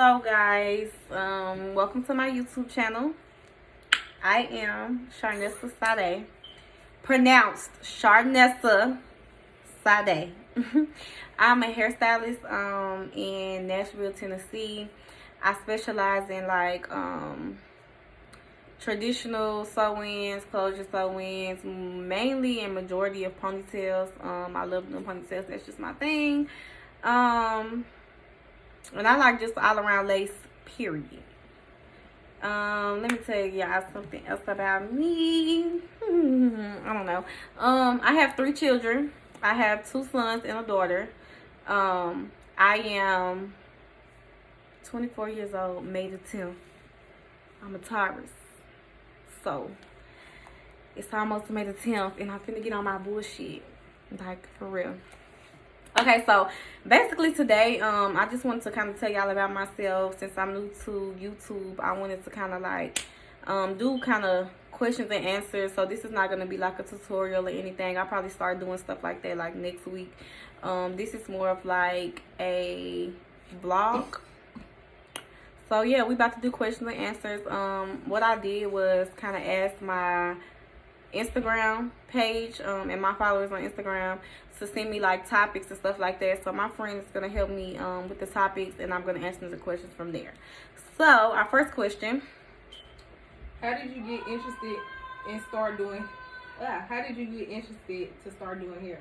Hello guys, welcome to my YouTube channel. I am Charnissa Sade, pronounced Charnissa Sade. I'm a hairstylist in Nashville, Tennessee. I specialize in like traditional sew-ins, closure sew-ins, mainly and majority of ponytails. I love doing ponytails, that's just my thing. And I like just all around lace, period. Let me tell y'all something else about me. I don't know. I have 3 children. I have 2 sons and a daughter. I am 24 years old, May the 10th. I'm a Taurus. So, it's almost May the 10th, and I'm finna get on my bullshit. Like, for real. Okay, so basically today, I just wanted to kind of tell y'all about myself. Since I'm new to YouTube, I wanted to kind of like do kind of questions and answers. So this is not going to be like a tutorial or anything. I'll probably start doing stuff like that like next week. This is more of like a vlog. So yeah, we about to do questions and answers. What I did was kind of ask my Instagram page and my followers on Instagram to send me like topics and stuff like that. So my friend is gonna help me with the topics, and I'm gonna answer the questions from there. So our first question: How did you get interested in start doing? How did you get interested to start doing hair?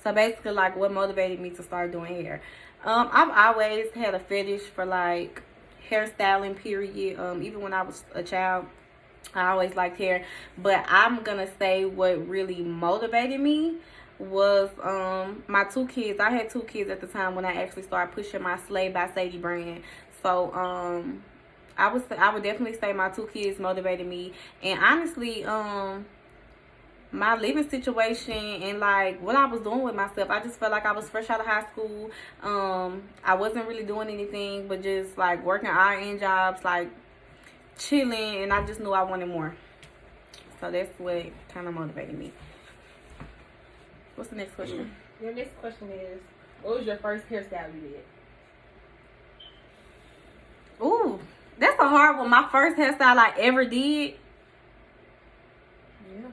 So basically, like what motivated me to start doing hair. I've always had a fetish for like hairstyling. Period. Even when I was a child, I always liked hair, but I'm gonna say what really motivated me was my 2 kids. I had 2 kids at the time when I actually started pushing my Slay by Sade brand. So I would definitely say my 2 kids motivated me, and honestly my living situation and like what I was doing with myself, I just felt like I was fresh out of high school. I wasn't really doing anything but just like working RN jobs, like chilling, and I just knew I wanted more. So that's what kind of motivated me. What's the next question? Your next question is, what was your first hairstyle you did? Ooh, that's a hard one. My first hairstyle I ever did, Yeah.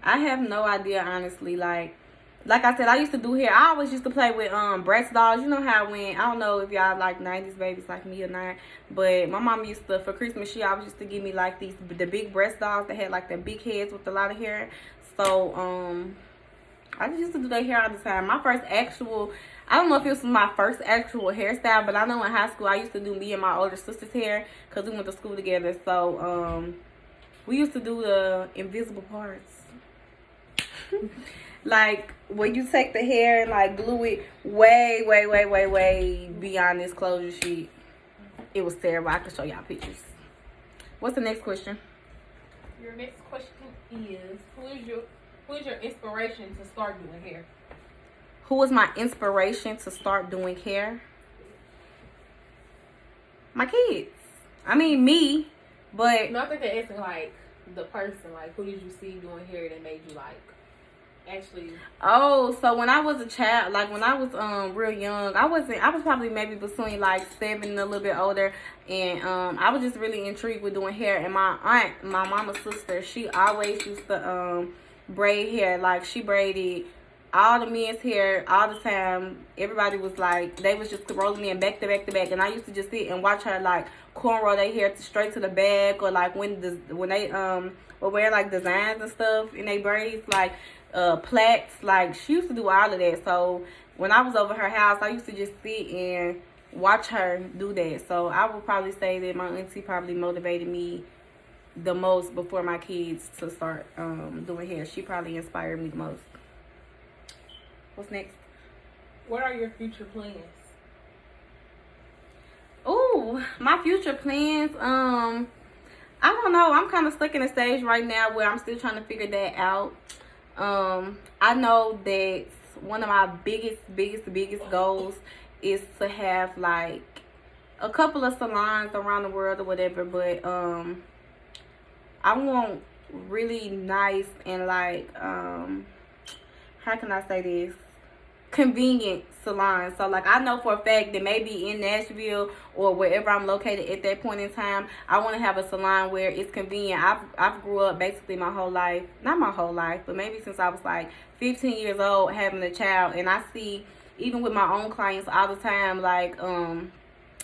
I have no idea, honestly. Like I said, I used to do hair. I always used to play with Bratz dolls. You know how when, I don't know if y'all like 90s babies like me or not, but my mom used to, for Christmas, she always used to give me like the big Bratz dolls that had like the big heads with a lot of hair. So I just used to do their hair all the time. My first actual, I don't know if it was my first actual hairstyle, but I know in high school I used to do me and my older sister's hair because we went to school together. So we used to do the invisible parts. Like when you take the hair and like glue it way beyond this closure sheet. It was terrible. I could show y'all pictures. What's the next question? Your next question is, who is your inspiration to start doing hair? Who was my inspiration to start doing hair? My kids. I mean me, but No, I think they're asking like the person, like who did you see doing hair that made you like actually? Oh, so when I was a child, like when I was real young, I was probably maybe between like 7 and a little bit older, and I was just really intrigued with doing hair. And my aunt, my mama's sister, she always used to braid hair. Like she braided all the men's hair all the time. Everybody was like, they was just rolling in back to back to back, and I used to just sit and watch her like cornrow their hair straight to the back, or like when they would wear like designs and stuff in their braids, like plaits. Like she used to do all of that. So when I was over her house, I used to just sit and watch her do that. So I would probably say that my auntie probably motivated me the most before my kids to start doing hair. She probably inspired me the most. What's next? What are your future plans? Ooh, my future plans. I don't know. I'm kind of stuck in a stage right now where I'm still trying to figure that out. I know that one of my biggest goals is to have like a couple of salons around the world or whatever, but I want really nice and like how can I say this? convenient salon. So like I know for a fact that maybe in Nashville or wherever I'm located at that point in time, I want to have a salon where it's convenient. I've grew up basically my whole life, not my whole life, but maybe since I was like 15 years old having a child, and I see even with my own clients all the time, like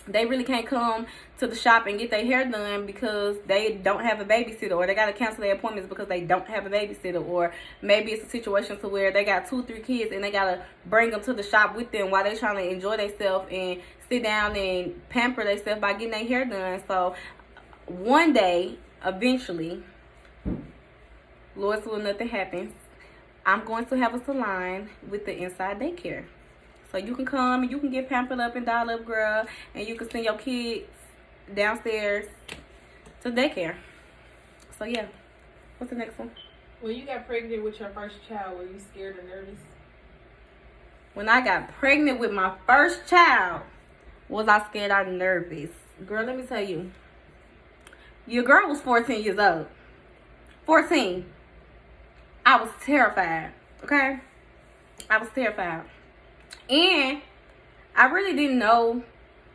they really can't come to the shop and get their hair done because they don't have a babysitter, or they got to cancel their appointments because they don't have a babysitter, or maybe it's a situation to where they got 2-3 kids and they got to bring them to the shop with them while they're trying to enjoy themselves and sit down and pamper themselves by getting their hair done. So one day, eventually, Lord's will, nothing happens, I'm going to have a salon with the inside daycare. So you can come and you can get pampered up and dolled up, girl, and you can send your kids downstairs to daycare. So yeah, what's the next one? When you got pregnant with your first child, were you scared or nervous? When I got pregnant with my first child, was I scared or nervous? Girl, let me tell you. Your girl was 14 years old. 14. I was terrified, okay? I was terrified. And I really didn't know,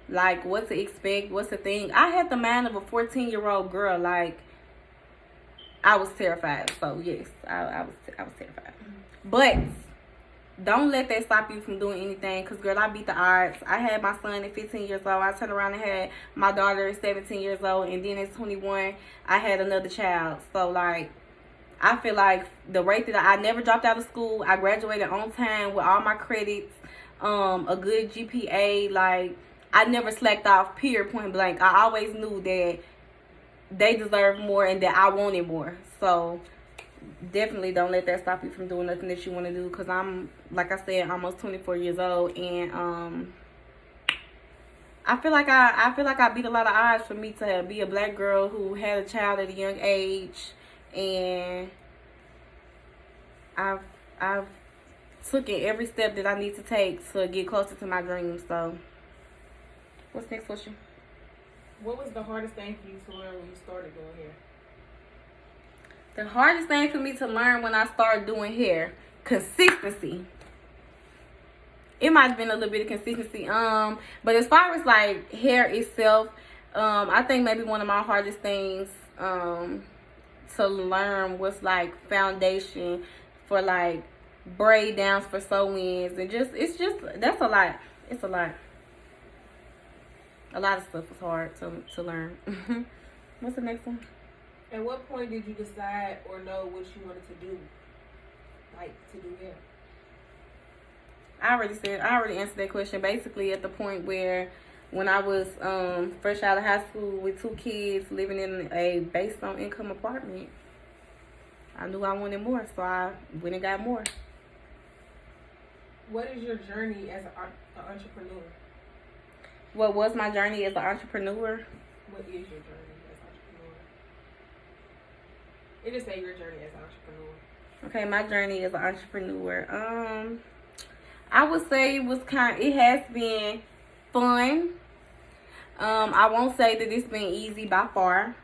like, what to expect, what's the thing. I had the mind of a 14-year-old girl. Like, I was terrified. So, yes, I was terrified. But don't let that stop you from doing anything. Because, girl, I beat the odds. I had my son at 15 years old. I turned around and had my daughter at 17 years old. And then at 21, I had another child. So, like, I feel like the rate that I never dropped out of school. I graduated on time with all my credits. A good GPA. Like, I never slacked off, period, point blank. I always knew that they deserved more and that I wanted more. So definitely don't let that stop you from doing nothing that you want to do, because I'm, like I said, almost 24 years old, and I feel like I beat a lot of odds for me to be a black girl who had a child at a young age, and I've took in every step that I need to take to get closer to my dreams. So, what's next question? What was the hardest thing for you to learn when you started doing hair? The hardest thing for me to learn when I started doing hair, consistency. It might have been a little bit of consistency. But as far as like hair itself, I think maybe one of my hardest things to learn was like foundation for like braid downs for sew-ins, and that's a lot. It's a lot. A lot of stuff is hard to learn. What's the next one? At what point did you decide or know what you wanted to do, like to do hair? I already answered that question. Basically, at the point where when I was fresh out of high school with 2 kids living in a based on income apartment, I knew I wanted more, so I went and got more. What is your journey as an entrepreneur? What was my journey as an entrepreneur? What is your journey as an entrepreneur? It just say your journey as an entrepreneur. Okay, my journey as an entrepreneur. I would say it has been fun. I won't say that it's been easy by far,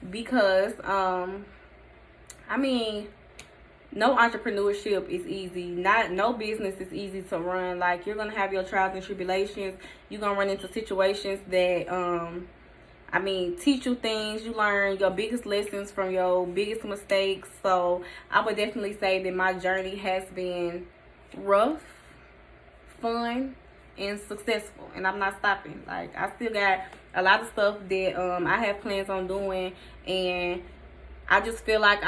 because I mean, no entrepreneurship is easy. No business is easy to run. Like, you're gonna have your trials and tribulations. You're gonna run into situations that teach you things. You learn your biggest lessons from your biggest mistakes. So I would definitely say that my journey has been rough, fun, and successful, and I'm not stopping. Like, I still got a lot of stuff that I have plans on doing, and I just feel like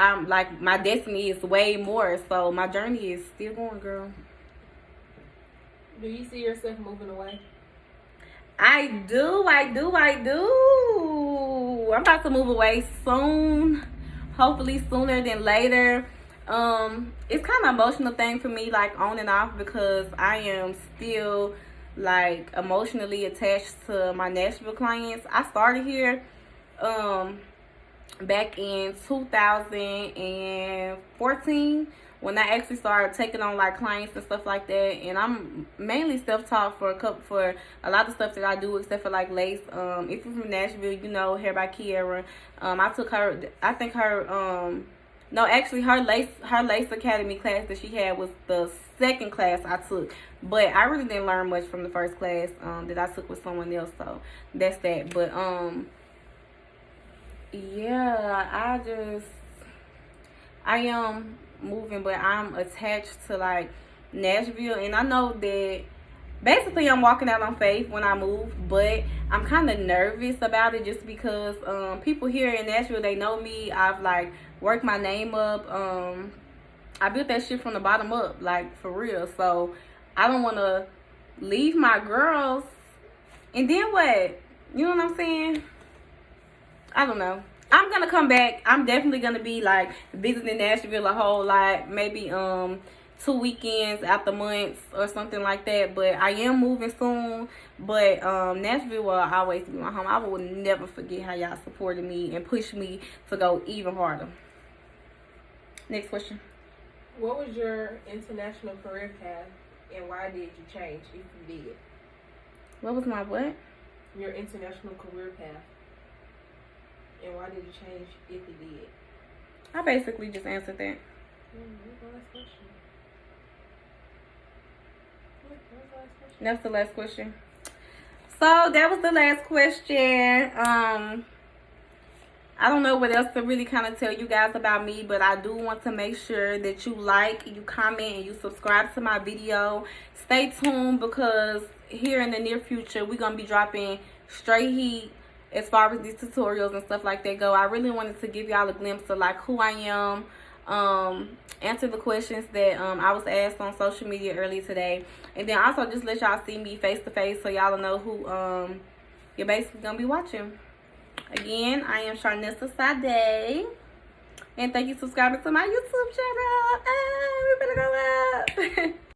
my destiny is way more. So my journey is still going, girl. Do you see yourself moving away? I do. I'm about to move away soon. Hopefully sooner than later. It's kind of an emotional thing for me, like on and off, because I am still like emotionally attached to my Nashville clients. I started here back in 2014 when I actually started taking on like clients and stuff like that, and I'm mainly self-taught for a lot of stuff that I do, except for like lace. If you're from Nashville, you know Hair by Kiera. I think her No, actually, her lace academy class that she had was the second class I took. But I really didn't learn much from the first class that I took with someone else. So that's that. But yeah, I am moving, but I'm attached to like Nashville, and I know that basically I'm walking out on faith when I move, but I'm kind of nervous about it just because people here in Nashville, they know me. I've like worked my name up. I built that shit from the bottom up, like for real. So I don't want to leave my girls, and then what? You know what I'm saying? I don't know. I'm gonna come back. I'm definitely gonna be like visiting Nashville a whole lot. Maybe 2 weekends out the months or something like that. But I am moving soon. But Nashville will always be my home. I will never forget how y'all supported me and pushed me to go even harder. Next question. What was your international career path, and why did you change if you did? What was my what? Your international career path, and why did you change if you did? I basically just answered that. That's the last question. So that was the last question. I don't know what else to really kind of tell you guys about me, but I do want to make sure that you like, you comment, and you subscribe to my video. Stay tuned because here in the near future, we're going to be dropping straight heat as far as these tutorials and stuff like that go. I really wanted to give y'all a glimpse of like who I am, answer the questions that I was asked on social media earlier today, and then also just let y'all see me face to face so y'all know who you're basically going to be watching. Again, I am Charnissa Sade, and thank you for subscribing to my YouTube channel. Hey, we better go up.